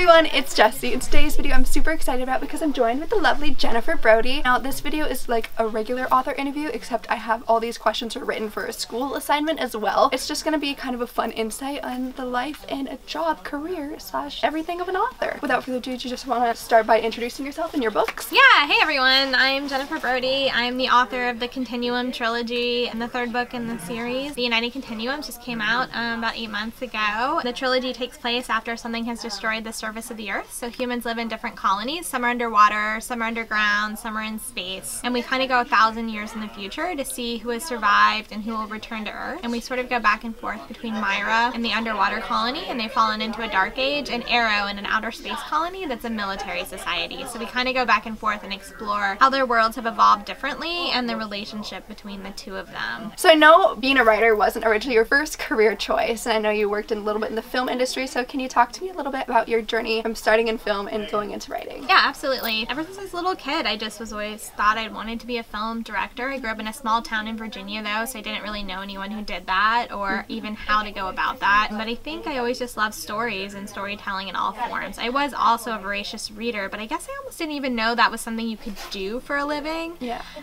everyone, it's Jessie. In today's video I'm super excited about because I'm joined with the lovely Jennifer Brody. Now this video is like a regular author interview, except I have all these questions written for a school assignment as well. It's just gonna be kind of a fun insight on the life and a job, career, / everything of an author. Without further ado, do you just want to start by introducing yourself and your books? Yeah, hey everyone, I'm Jennifer Brody. I'm the author of the Continuum trilogy and the third book in the series. The United Continuums just came out about 8 months ago. The trilogy takes place after something has destroyed the surface of the earth. So humans live in different colonies. Some are underwater, some are underground, some are in space. And we kind of go 1,000 years in the future to see who has survived and who will return to Earth. And we sort of go back and forth between Myra and the underwater colony, and they've fallen into a dark age, and Arrow in an outer space colony that's a military society. So we kind of go back and forth and explore how their worlds have evolved differently and the relationship between the two of them. So I know being a writer wasn't originally your first career choice, and I know you worked a little bit in the film industry, so can you talk to me a little bit about your journey from starting in film and going into writing? Yeah, absolutely. Ever since I was a little kid, I just was always thought I wanted to be a film director. I grew up in a small town in Virginia though, so I didn't really know anyone who did that or even how to go about that. But I think I always just loved stories and storytelling in all forms. I was also a voracious reader, but I guess I almost didn't even know that was something you could do for a living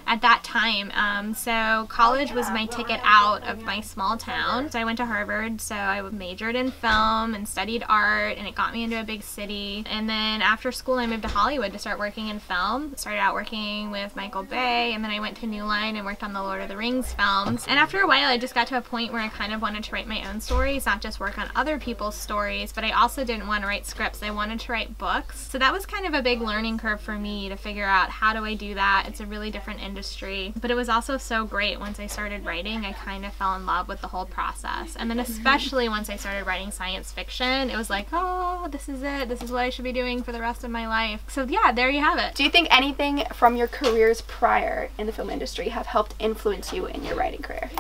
at that time. So college was my ticket out of my small town. So I went to Harvard, so I majored in film and studied art, and it got me into a big city. And then after school I moved to Hollywood to start working in film. Started out working with Michael Bay, and then I went to New Line and worked on the Lord of the Rings films. And after a while I just got to a point where I kind of wanted to write my own stories, not just work on other people's stories, but I also didn't want to write scripts. I wanted to write books. So that was kind of a big learning curve for me to figure out how do I do that. It's a really different industry, but it was also so great. Once I started writing, I kind of fell in love with the whole process. And then especially once I started writing science fiction, it was like, oh, this is it. This is what I should be doing for the rest of my life. So yeah, there you have it. Do you think anything from your careers prior in the film industry have helped influence you in your writing career?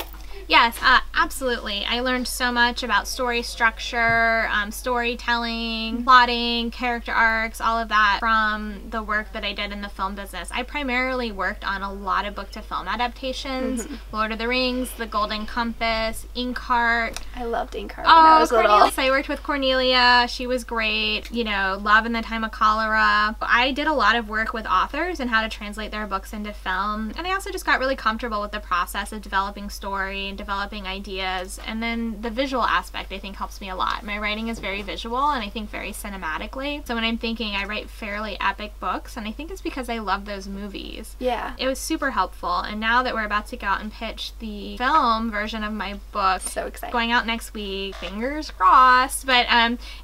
Yes, absolutely. I learned so much about story structure, storytelling, plotting, character arcs, all of that from the work that I did in the film business. I primarily worked on a lot of book-to-film adaptations, Lord of the Rings, The Golden Compass, Inkheart. I loved Inkheart when I was little. I worked with Cornelia. She was great. You know, Love in the Time of Cholera. I did a lot of work with authors and how to translate their books into film. And I also just got really comfortable with the process of developing story, developing ideas, and then the visual aspect I think helps me a lot. My writing is very visual and I think very cinematically. So when I'm thinking, I write fairly epic books, and I think it's because I love those movies. Yeah. It was super helpful, and now that we're about to go out and pitch the film version of my book, so excited, going out next week, fingers crossed, but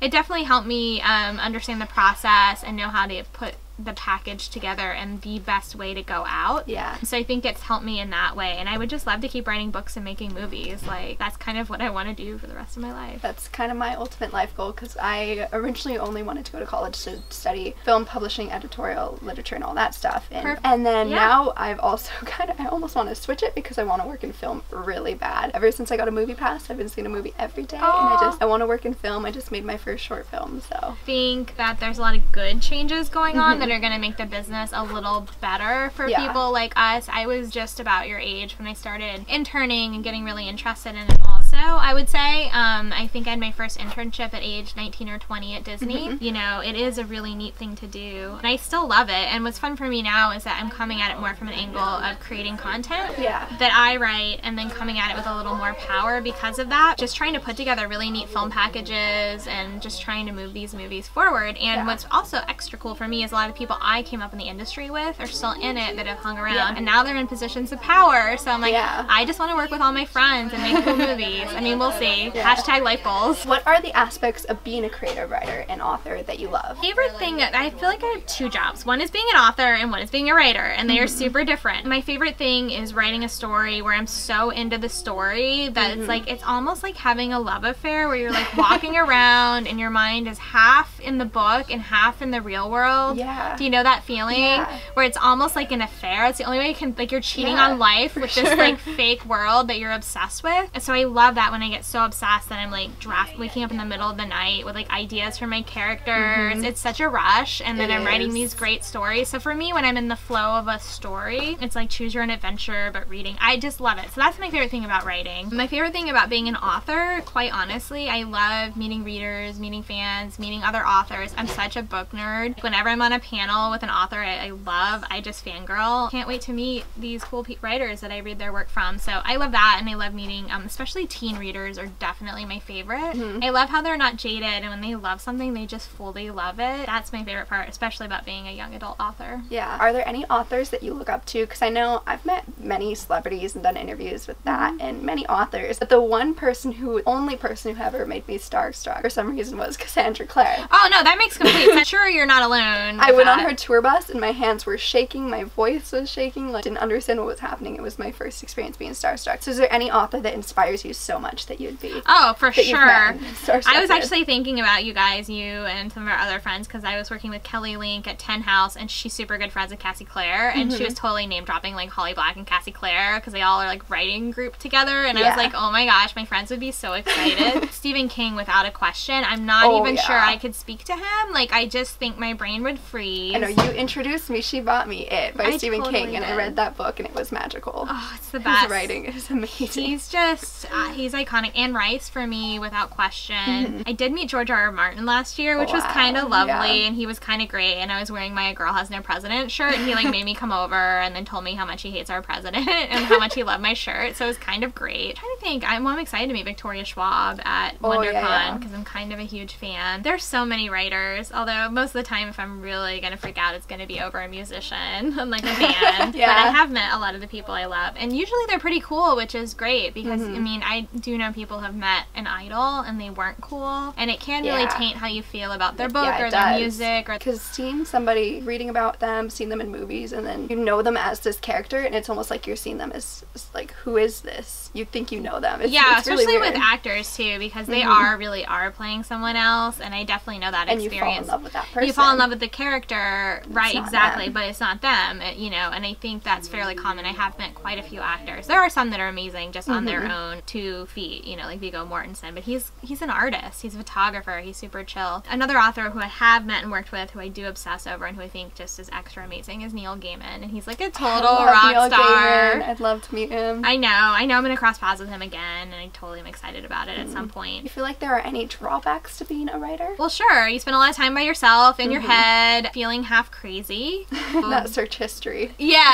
it definitely helped me understand the process and know how to put the package together and the best way to go out. Yeah. So I think it's helped me in that way, and I would just love to keep writing books and making movies. Like, that's kind of what I want to do for the rest of my life. That's kind of my ultimate life goal, because I originally only wanted to go to college to study film publishing, editorial, literature, and all that stuff. And then now I've also I almost want to switch it because I want to work in film really bad. Ever since I got a movie pass, I've been seeing a movie every day, and I want to work in film. I just made my first short film, so. I think that there's a lot of good changes going on that are going to make the business a little better for people like us. I was just about your age when I started interning and getting really interested in it also, I would say. I think I had my first internship at age 19 or 20 at Disney. You know, it is a really neat thing to do, and I still love it. And what's fun for me now is that I'm coming at it more from an angle of creating content that I write, and then coming at it with a little more power because of that. Just trying to put together really neat film packages and just trying to move these movies forward. And what's also extra cool for me is a lot of people I came up in the industry with are still in it that have hung around, and now they're in positions of power. So I'm like, I just want to work with all my friends and make cool movies. I mean, we'll see. Hashtag life goals. What are the aspects of being a creative writer and author that you love? Favorite thing, I feel like I have two jobs. One is being an author and one is being a writer, and they are super different. My favorite thing is writing a story where I'm so into the story that it's like, it's almost like having a love affair where you're like walking around and your mind is half in the book and half in the real world. Do you know that feeling where it's almost like an affair? It's the only way you can, like, you're cheating on life with this like fake world that you're obsessed with. And so I love that. that when I get so obsessed that I'm like waking up in the middle of the night with like ideas for my characters. It's such a rush, and then I'm writing these great stories. So for me, when I'm in the flow of a story, it's like choose your own adventure, but reading. I just love it. So that's my favorite thing about writing. My favorite thing about being an author, quite honestly, I love meeting readers, meeting fans, meeting other authors. I'm such a book nerd. Whenever I'm on a panel with an author I just fangirl. Can't wait to meet these cool writers that I read their work from. So I love that, and I love meeting, especially teen readers are definitely my favorite. I love how they're not jaded, and when they love something, they just fully love it. That's my favorite part, especially about being a young adult author. Yeah. Are there any authors that you look up to? Because I know I've met many celebrities and done interviews with that, and many authors, but the only person who ever made me starstruck for some reason was Cassandra Clare. Oh no, that makes complete sense. I'm sure you're not alone. I went on her tour bus and my hands were shaking, my voice was shaking, like didn't understand what was happening. It was my first experience being starstruck. So is there any author that inspires you so much that you'd be? Oh, for sure. I was with? actually thinking about you guys, you and some of our other friends, because I was working with Kelly Link at 10 House, and she's super good friends with Cassie Clare, and she was totally name dropping like Holly Black and Cassie Clare because they all are like writing group together, and I was like, oh my gosh, my friends would be so excited. Stephen King, without a question. I'm not even sure I could speak to him. Like, I just think my brain would freeze. I know, you introduced me, She Bought Me It by Stephen King, and I read that book and it was magical. Oh, it's the best. His writing is amazing. He's just, he's iconic. Anne Rice for me, without question. I did meet George R.R. Martin last year, which was kind of lovely, and he was kind of great, and I was wearing my Girl Has No President shirt, and he like made me come over and then told me how much he hates our president and how much he loved my shirt, so it was kind of great. I'm trying to think, I'm excited to meet Victoria Schwab at WonderCon because I'm kind of a huge fan. There's so many writers, although most of the time if I'm really gonna freak out, it's gonna be over a musician and like a band. But I have met a lot of the people I love, and usually they're pretty cool, which is great because I mean, I do know people who have met an idol and they weren't cool, and it can really taint how you feel about their book or their music. Or because seeing somebody, reading about them, seeing them in movies, and then you know them as this character, and it's almost like you're seeing them as like, who is this? You think you know them. It's especially really with actors too, because they really are playing someone else, and I definitely know that experience. And you fall in love with that person. You fall in love with the character, right? Exactly, but it's not them, you know. And I think that's fairly common. I have met quite a few actors. There are some that are amazing just on their own 2 feet, you know, like Viggo Mortensen. But he's an artist. He's a photographer. He's super chill. Another author who I have met and worked with, who I do obsess over, and who I think just is extra amazing, is Neil Gaiman, and he's like a total rock star. I'd love to meet him. I know. I'm gonna cross paths with him again, and I totally am excited about it at some point. You feel like there are any drawbacks to being a writer? Well, sure. You spend a lot of time by yourself in your head, feeling half crazy. Not search history. Yeah,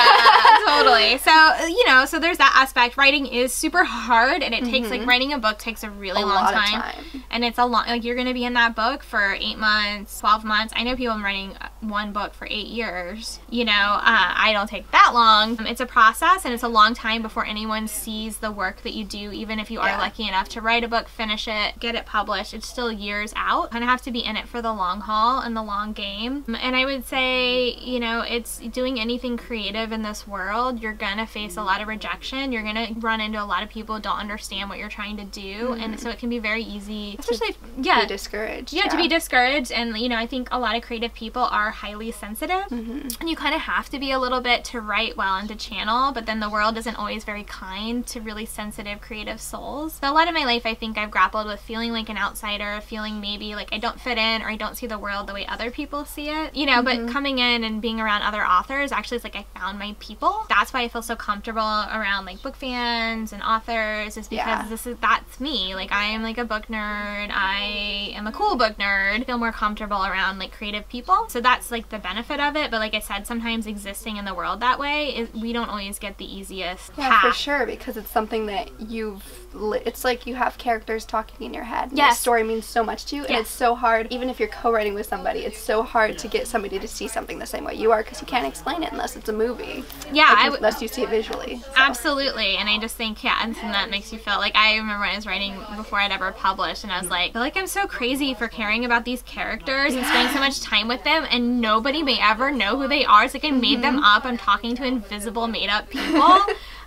totally. So, you know, so there's that aspect. Writing is super hard, and it takes, like, writing a book takes a really long time. And it's a long, like, you're gonna be in that book for 8 months, 12 months. I know people have been writing one book for 8 years. You know, I don't take that long. It's a process, and it's a long time before anyone sees the work that you do, even if you are lucky enough to write a book, finish it, get it published. It's still years out. Kind of have to be in it for the long haul and the long game. And I would say, you know, it's doing anything creative in this world, you're gonna face a lot of rejection. You're gonna run into a lot of people who don't understand what you're trying to do, and so it can be very easy, especially to be discouraged. Yeah, to be discouraged. And you know, I think a lot of creative people are highly sensitive, and you kind of have to be a little bit to write well and to channel, but then the world isn't always very kind to really sensitive creative souls. So a lot of my life I think I've grappled with feeling like an outsider, feeling maybe like I don't fit in, or I don't see the world the way other people see it, you know. But coming in and being around other authors, actually it's like I found my people. That's why I feel so comfortable around like book fans and authors, is because that's me. Like, I am like a book nerd, I am a cool book nerd. I feel more comfortable around like creative people, so that's like the benefit of it. But like I said, sometimes existing in the world that way we don't always get the easiest path. For sure, because it's something that it's like you have characters talking in your head. The story means so much to you, and it's so hard, even if you're co-writing with somebody, it's so hard to get somebody to see something the same way you are, because you can't explain it unless it's a movie. Unless you see it visually. So. Absolutely. And I just think, and that makes you feel like, I remember when I was writing before I'd ever published, and I was like, I feel like I'm so crazy for caring about these characters and spending so much time with them, and nobody may ever know who they are. It's like I made them up. I'm talking to invisible made up people.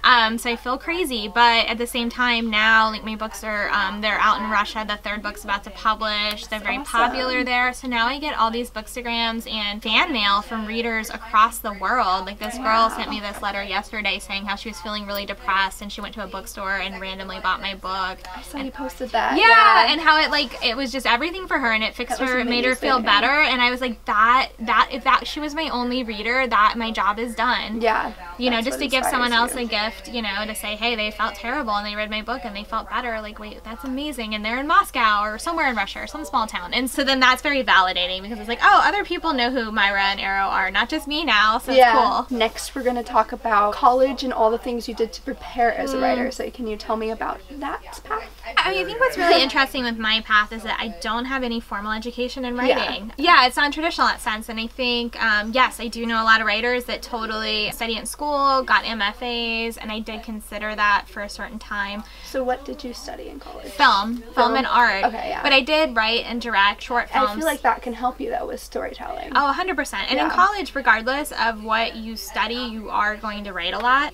So I feel crazy, but at the same time now, like my books are, they're out in Russia. The third book's about to publish. They're very popular there. So now I get all these bookstagrams and fan mail from readers across the world. Like this girl sent me this letter yesterday saying how she was feeling really depressed and she went to a bookstore and randomly bought my book. I saw you posted that. Yeah, and how it was just everything for her, and it fixed her, it made her feel better. And I was like, if she was my only reader, that my job is done. Yeah. You know, just to give someone else a gift, you know, to say, hey, they felt terrible and they read my book and they felt better. Like, wait, that's amazing. And they're in Moscow or somewhere in Russia or some small town. And so then that's very validating because it's like, oh, other people know who Myra and Arrow are, not just me now. So it's cool. Next, we're going to talk about college and all the things you did to prepare as a writer. So can you tell me about that path? I mean, I think what's really interesting with my path is that I don't have any formal education in writing. Yeah, it's non-traditional in that sense. And I think, yes, I do know a lot of writers that totally study in school, got MFAs, and I did consider that for a certain time. So what did you study in college? Film and art. Okay, yeah. But I did write and direct short films. I feel like that can help you, though, with storytelling. Oh, 100%. And in college, regardless of what you study, you are going to write a lot.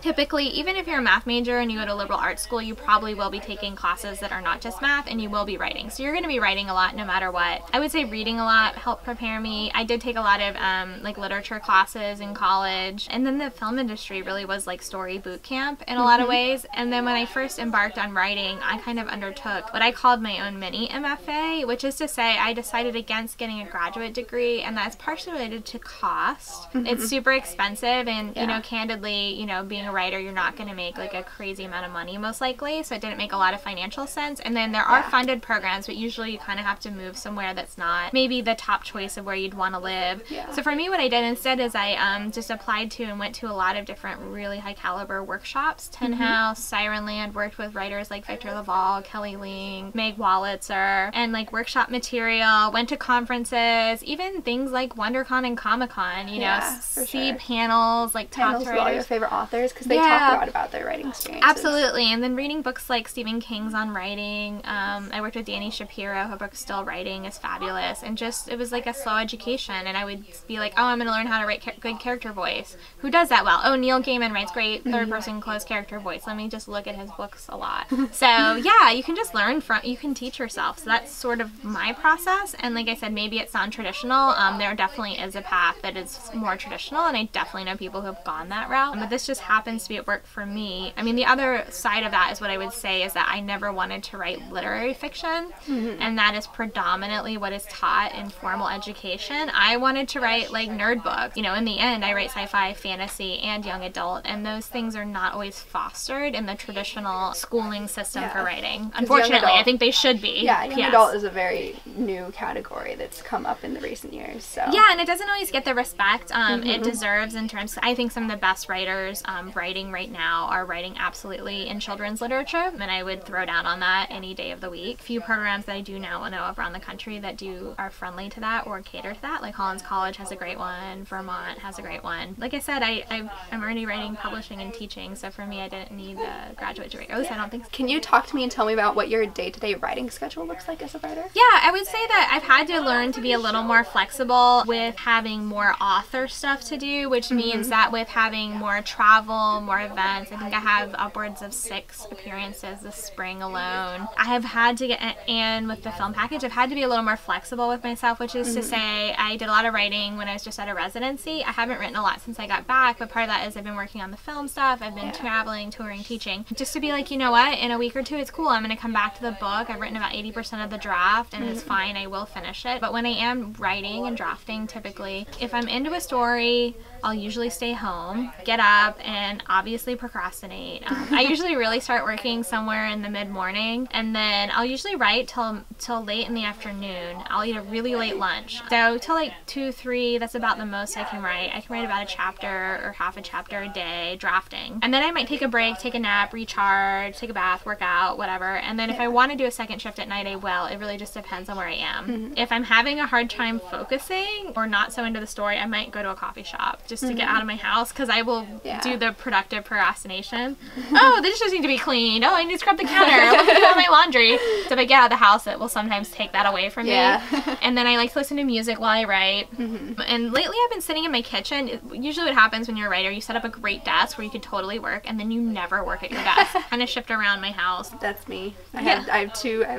Typically, even if you're a math major and you go to liberal arts school, you probably will be taking classes that are not just math, and you will be writing. So you're going to be writing a lot no matter what. I would say reading a lot helped prepare me. I did take a lot of like literature classes in college, and then the film industry really was like story boot camp in a lot of ways. And then when I first embarked on writing, I kind of undertook what I called my own mini MFA, which is to say I decided against getting a graduate degree, and that's partially related to cost. It's super expensive, and you know, candidly, you know, being a writer, you're not going to make like a crazy amount of money most likely, so it didn't make a lot of financial sense. And then there are funded programs, but usually you kind of have to move somewhere that's not maybe the top choice of where you'd want to live. So for me, what I did instead is I just applied to and went to a lot of different really high caliber workshops. Tin House, Sirenland, worked with writers like Victor Laval, Kelly Ling, Meg Wolitzer, and like workshop material, went to conferences, even things like WonderCon and Comic-Con, you know, see panels, like talk to writers. All your favorite authors, because they talk a lot about their writing experiences. Absolutely. And then reading books like Stephen King's on writing. I worked with Dani Shapiro, her book Still Writing is fabulous, and just it was like a slow education. And I would be like, oh, I'm going to learn how to write good character voice. Who does that well? Oh, Neil Gaiman writes great third person closed character voice. Let me just look at his books a lot. So yeah, you can just learn from, you can teach yourself. So that's sort of my process. And like I said, maybe it's non-traditional. There definitely is a path that is more traditional, and I definitely know people who have gone that route. But this just happens to be at work for me. I mean, the other side of that is what I would say is that I never wanted to write literary fiction, and that is predominantly what is taught in formal education. I wanted to write like nerd books. You know, in the end, I write sci-fi, fantasy, and young adult, and those things are not always fostered in the traditional schooling system for writing. Unfortunately, I think they should be. Yeah, young adult is a very new category that's come up in the recent years. So yeah, and it doesn't always get the respect it deserves in terms. I think some of the best writers writing right now are writing absolutely in children's literature, and I would throw down on that any day of the week. Few programs that I do know of around the country that are friendly to that or cater to that. Like Hollins College has a great one, Vermont has a great one. Like I said, I'm already writing, publishing, and teaching, so for me I didn't need the graduate degree. At least I don't think so. Can you talk to me and tell me about what your day-to-day writing schedule looks like as a writer? Yeah, I would say that I've had to learn to be a little more flexible with having more author stuff to do, which means that with having more travel, more events, I think I have upwards of 6 appearances this spring alone. I have had to get, and with the film package, I've had to be a little more flexible with myself, which is to say I did a lot of writing when I was just at a residency. I haven't written a lot since I got back, but part of that is I've been working on the film stuff, I've been traveling, touring, teaching, just to be like, you know what, in a week or two it's cool, I'm going to come back to the book, I've written about 80% of the draft, and it's fine, I will finish it. But when I am writing and drafting, typically, if I'm into a story, I'll usually stay home, get up, and obviously procrastinate. I usually really start working somewhere in the mid-morning, and then I'll usually write till late in the afternoon. I'll eat a really late lunch. So till like 2, 3, that's about the most I can write. I can write about a chapter or half a chapter a day, drafting. And then I might take a break, take a nap, recharge, take a bath, work out, whatever. And then if I want to do a second shift at night, I will. It really just depends on where I am. If I'm having a hard time focusing or not so into the story, I might go to a coffee shop just to get out of my house, because I will do the productive procrastination. Oh, the dishes need to be cleaned. Oh, I need to scrub the counter. Let me do all my laundry. So if I get out of the house, it will sometimes take that away from me. And then I like to listen to music while I write. And lately I've been sitting in my kitchen. Usually what happens when you're a writer, you set up a great desk where you could totally work, and then you never work at your desk. Kind of shift around my house. That's me. I have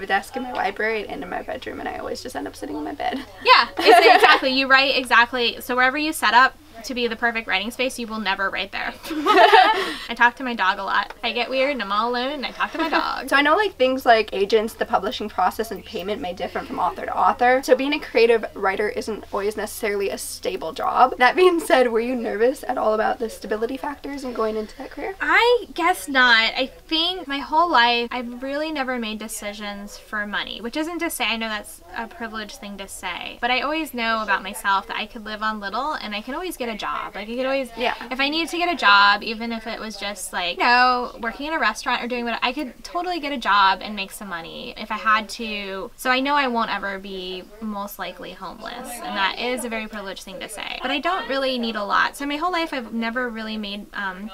a desk in my library and in my bedroom, and I always just end up sitting in my bed. Yeah, exactly. You write exactly. So wherever you set up to be the perfect writing space, you will never write there. I talk to my dog a lot. I get weird and I'm all alone and I talk to my dog. So I know like things like agents, the publishing process, and payment may differ from author to author. So being a creative writer isn't always necessarily a stable job. That being said, were you nervous at all about the stability factors in going into that career? I guess not. I think my whole life I've really never made decisions for money, which isn't to say, I know that's a privileged thing to say, but I always know about myself that I could live on little and I can always get a job. Like I could always, if I needed to get a job, even if it was just like, you know, working in a restaurant or doing what, I could totally get a job and make some money if I had to. So I know I won't ever be most likely homeless, and that is a very privileged thing to say. But I don't really need a lot. So my whole life I've never really made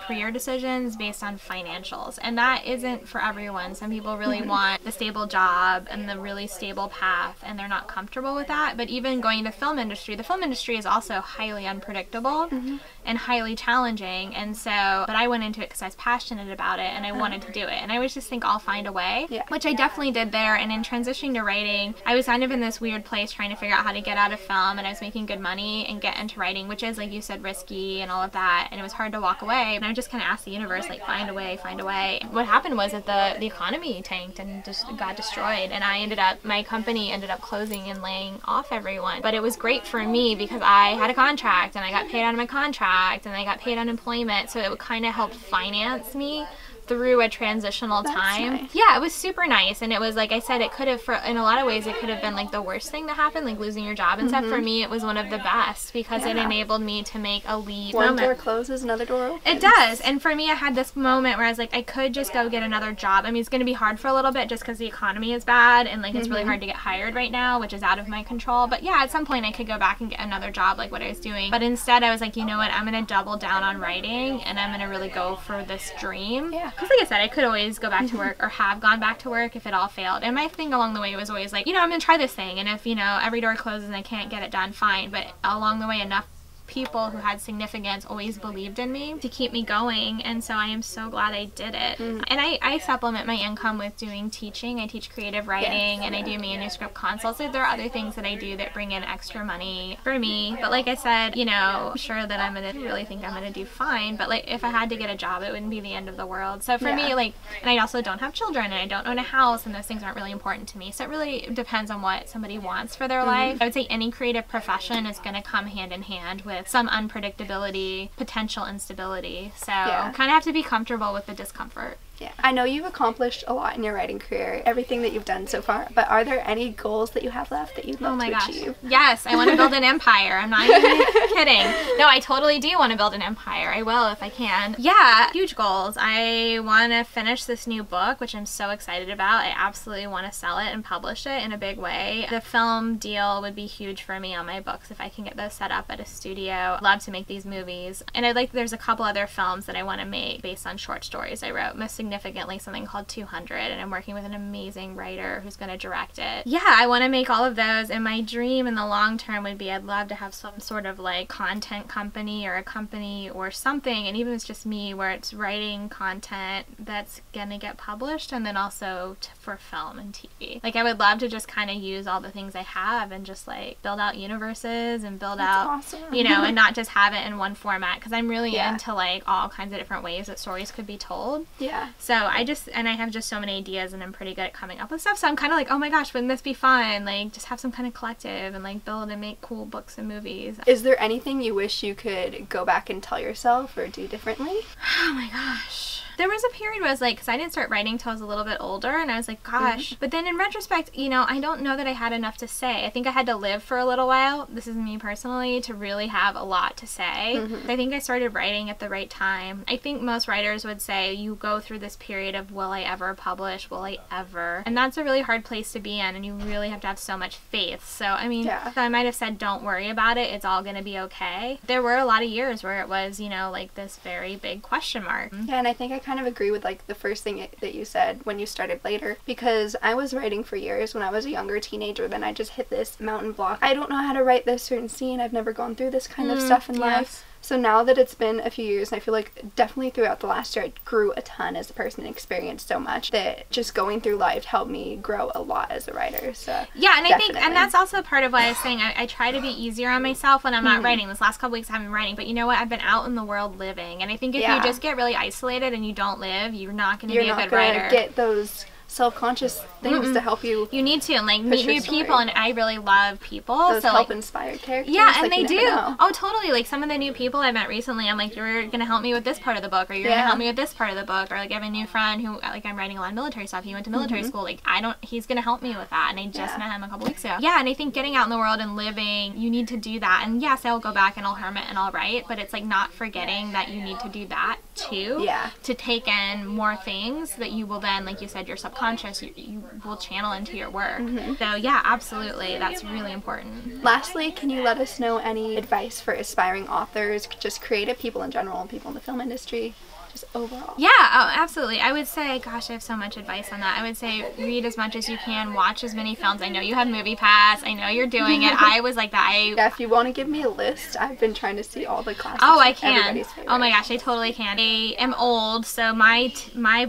career decisions based on financials, and that isn't for everyone. Some people really want the stable job and the really stable path, and they're not comfortable with that. But even going into film industry, the film industry is also highly unpredictable and highly challenging, and so, but I went into it because I was passionate about it and I wanted to do it, and I always just think I'll find a way, which I definitely did there. And in transitioning to writing, I was kind of in this weird place trying to figure out how to get out of film, and I was making good money and get into writing, which is, like you said, risky and all of that, and it was hard to walk away, and I just kind of asked the universe, like, find a way, find a way. What happened was that the economy tanked and just got destroyed, and my company ended up closing and laying off everyone. But it was great for me because I had a contract and I got paid out of my contract and I got paid unemployment, so it kind of helped finance me through a transitional time. Nice. Yeah, it was super nice, and it was, like I said, it could have, in a lot of ways, it could have been like the worst thing to happen, like losing your job and stuff. For me, it was one of the best because it enabled me to make a leap. One door closes, another door opens. It does, and for me, I had this moment where I was like, I could just go get another job. I mean, it's going to be hard for a little bit just because the economy is bad, and like it's really hard to get hired right now, which is out of my control. But yeah, at some point, I could go back and get another job like what I was doing. But instead, I was like, you know what, I'm going to double down on writing, and I'm going to really go for this dream. Yeah. Because like I said, I could always go back to work or have gone back to work if it all failed. And my thing along the way was always like, you know, I'm going to try this thing, and if, you know, every door closes and I can't get it done, fine. But along the way, enough people who had significance always believed in me to keep me going, and so I am so glad I did it. And I supplement my income with doing teaching. I teach creative writing, and I do manuscript consults. So there are other things that I do that bring in extra money for me. But like I said, you know, I'm sure that I'm gonna really think I'm gonna do fine, but like if I had to get a job, it wouldn't be the end of the world. So for me, like, and I also don't have children, and I don't own a house, and those things aren't really important to me. So it really depends on what somebody wants for their life. I would say any creative profession is gonna come hand in hand with some unpredictability, potential instability. So kind of have to be comfortable with the discomfort. Yeah. I know you've accomplished a lot in your writing career, everything that you've done so far, but are there any goals that you have left that you'd love to achieve? Yes, I want to build an empire. I'm not even kidding. No, I totally do want to build an empire. I will if I can. Yeah, huge goals. I want to finish this new book, which I'm so excited about. I absolutely want to sell it and publish it in a big way. The film deal would be huge for me on my books if I can get those set up at a studio. I'd love to make these movies. And there's a couple other films that I want to make based on short stories I wrote. Most significantly something called 200, and I'm working with an amazing writer who's going to direct it. Yeah, I want to make all of those, and my dream in the long term would be I'd love to have some sort of like content company or a company or something, and even if it's just me, where it's writing content that's going to get published, and then also for film and TV. Like I would love to just kind of use all the things I have and just like build out universes and build out, you know, and not just have it in one format, because I'm really into like all kinds of different ways that stories could be told. Yeah. So I have just so many ideas, and I'm pretty good at coming up with stuff. So I'm kind of like, oh my gosh, wouldn't this be fun? Like just have some kind of collective and like build and make cool books and movies. Is there anything you wish you could go back and tell yourself or do differently? Oh my gosh. There was a period where I was like, because I didn't start writing till I was a little bit older, and I was like, gosh. But then in retrospect, you know, I don't know that I had enough to say. I think I had to live for a little while, this is me personally, to really have a lot to say. I think I started writing at the right time. I think most writers would say you go through this period of, will I ever publish? Will I ever? And that's a really hard place to be in, and you really have to have so much faith. So, I mean, so I might have said, don't worry about it. It's all going to be okay. There were a lot of years where it was, you know, like this very big question mark. Yeah, and I think I kind of agree with like the first thing that you said when you started later, because I was writing for years when I was a younger teenager, then I just hit this mountain block. I don't know how to write this certain scene. I've never gone through this kind of stuff in life. So now that it's been a few years, and I feel like definitely throughout the last year I grew a ton as a person and experienced so much that just going through life helped me grow a lot as a writer. So yeah, and I think, and that's also part of why I was saying I try to be easier on myself when I'm not writing. This last couple weeks I haven't been writing, but you know what? I've been out in the world living, and I think if you just get really isolated and you don't live, you're not going to be a good writer. You're not going to get those self-conscious things to help you. You need to, and like meet new people, and I really love people. Those so help-inspired characters. Yeah, and they do. Oh, totally. Like some of the new people I met recently, I'm like, you're gonna help me with this part of the book, or you're gonna help me with this part of the book, or like I have a new friend who, like, I'm writing a lot of military stuff. He went to military school. Like he's gonna help me with that, and I just met him a couple weeks ago. Yeah, and I think getting out in the world and living, you need to do that. And yes, I'll go back and I'll hermit and I'll write, but it's like not forgetting that you need to do that too. Yeah. To take in more things that you will then, like you said, your subconscious, you will channel into your work. So yeah, absolutely, that's really important. Lastly, can you let us know any advice for aspiring authors, just creative people in general, and people in the film industry? Just overall. Yeah, oh, absolutely. I would say, gosh, I have so much advice on that. I would say read as much as you can, watch as many films. I know you have Movie Pass. I know you're doing it. I was like that. Yeah, if you want to give me a list, I've been trying to see all the classics. Oh, I can. Oh my gosh, I totally can. I am old, so my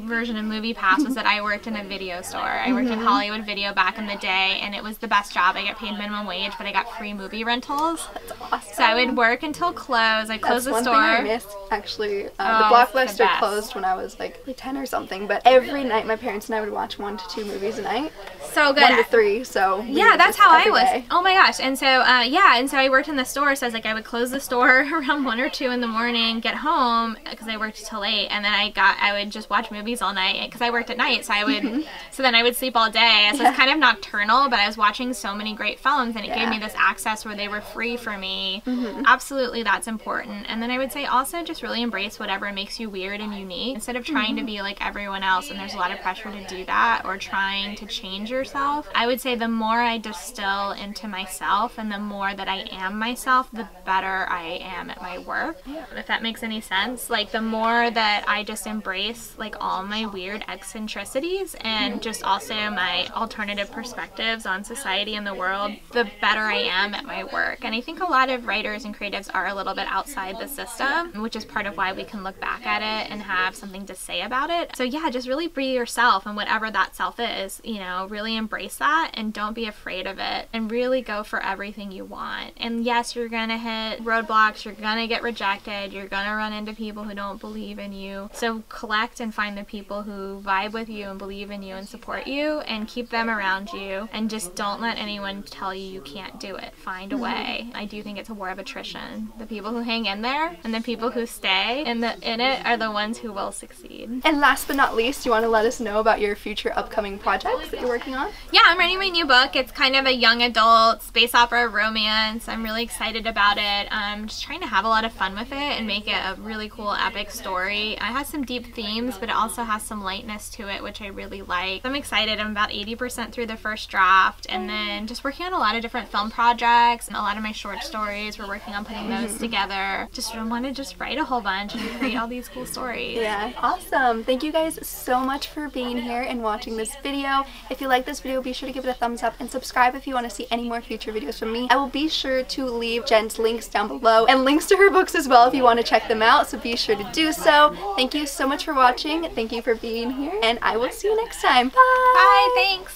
version of Movie Pass was that I worked in a video store. I worked in Hollywood Video back in the day, and it was the best job. I got paid minimum wage, but I got free movie rentals. That's awesome. So I would work until close. I'd close the store. That's one thing I missed, actually. The Blockbuster closed when I was like 10 or something, but every night my parents and I would watch 1 to 2 movies a night. So good. 1 to 3, so yeah, that's how I was. Oh my gosh. And so yeah, and so I worked in the store, so I was like, I would close the store around 1 or 2 in the morning, get home because I worked till late, and then I would just watch movies all night because I worked at night, so I would so then I would sleep all day. So it's kind of nocturnal, but I was watching so many great films, and it gave me this access where they were free for me. Absolutely, that's important. And then I would say also just really embrace whatever makes you weird and unique, instead of trying to be like everyone else, and there's a lot of pressure to do that, or trying to change yourself. I would say the more I distill into myself and the more that I am myself, the better I am at my work. If that makes any sense. Like the more that I just embrace like all my weird eccentricities and just also my alternative perspectives on society and the world, the better I am at my work. And I think a lot of writers and creatives are a little bit outside the system, which is part of why we can look back at it and have something to say about it. So yeah, just really be yourself, and whatever that self is, you know, really embrace that and don't be afraid of it, and really go for everything you want. And yes, you're gonna hit roadblocks, you're gonna get rejected, you're gonna run into people who don't believe in you. So collect and find the people who vibe with you and believe in you and support you, and keep them around you, and just don't let anyone tell you you can't do it. Find a way. I do think it's a war of attrition. The people who hang in there and the people who stay in it are the ones who will succeed. And last but not least, you want to let us know about your future upcoming projects that you're working on? Yeah, I'm writing my new book. It's kind of a young adult space opera romance. I'm really excited about it. I'm just trying to have a lot of fun with it and make it a really cool epic story. It has some deep themes, but it also has some lightness to it, which I really like. I'm excited. I'm about 80% through the first draft, and then just working on a lot of different film projects and a lot of my short stories. We're working on putting those together. Just want to just write a whole bunch and create all these cool stories. Yeah, awesome. Thank you guys so much for being here and watching this video. If you like this video, be sure to give it a thumbs up and subscribe if you want to see any more future videos from me. I will be sure to leave Jen's links down below and links to her books as well if you want to check them out, so be sure to do so. Thank you so much for watching. Thank you for being here, and I will see you next time. Bye! Bye, thanks!